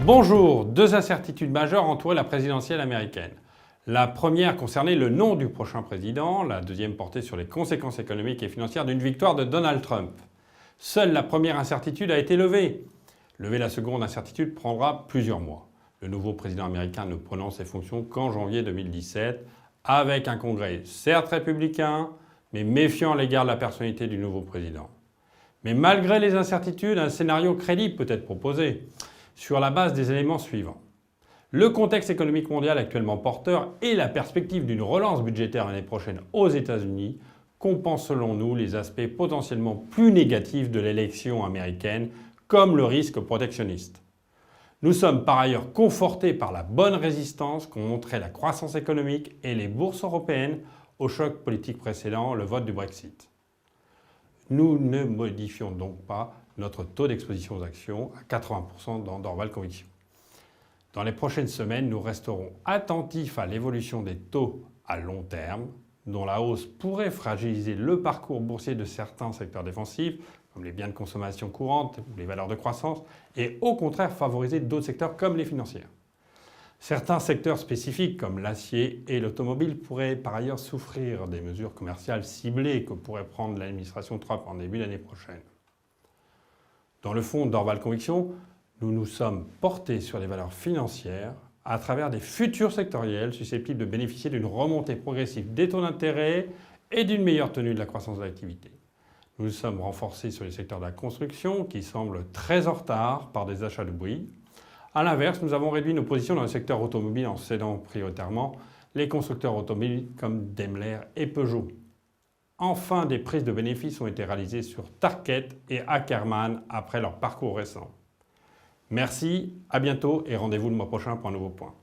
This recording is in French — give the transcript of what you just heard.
Bonjour, deux incertitudes majeures entouraient la présidentielle américaine. La première concernait le nom du prochain président, la deuxième portait sur les conséquences économiques et financières d'une victoire de Donald Trump. Seule la première incertitude a été levée. Lever la seconde incertitude prendra plusieurs mois. Le nouveau président américain ne prononce ses fonctions qu'en janvier 2017, avec un congrès certes républicain, mais méfiant à l'égard de la personnalité du nouveau président. Mais malgré les incertitudes, un scénario crédible peut être proposé, sur la base des éléments suivants. Le contexte économique mondial actuellement porteur et la perspective d'une relance budgétaire l'année prochaine aux États-Unis compensent selon nous les aspects potentiellement plus négatifs de l'élection américaine, comme le risque protectionniste. Nous sommes par ailleurs confortés par la bonne résistance qu'ont montré la croissance économique et les bourses européennes au choc politique précédent, le vote du Brexit. Nous ne modifions donc pas notre taux d'exposition aux actions à 80% dans Dorval Conviction. Dans les prochaines semaines, nous resterons attentifs à l'évolution des taux à long terme, dont la hausse pourrait fragiliser le parcours boursier de certains secteurs défensifs, comme les biens de consommation courante ou les valeurs de croissance, et au contraire favoriser d'autres secteurs comme les financières. Certains secteurs spécifiques comme l'acier et l'automobile pourraient par ailleurs souffrir des mesures commerciales ciblées que pourrait prendre l'administration Trump en début d'année prochaine. Dans le fond d'Orval Conviction, nous nous sommes portés sur les valeurs financières à travers des futurs sectoriels susceptibles de bénéficier d'une remontée progressive des taux d'intérêt et d'une meilleure tenue de la croissance de l'activité. Nous nous sommes renforcés sur les secteurs de la construction qui semblent très en retard par des achats de bruit. A l'inverse, nous avons réduit nos positions dans le secteur automobile en cédant prioritairement les constructeurs automobiles comme Daimler et Peugeot. Enfin, des prises de bénéfices ont été réalisées sur Tarkett et Ackerman après leur parcours récent. Merci, à bientôt et rendez-vous le mois prochain pour un nouveau point.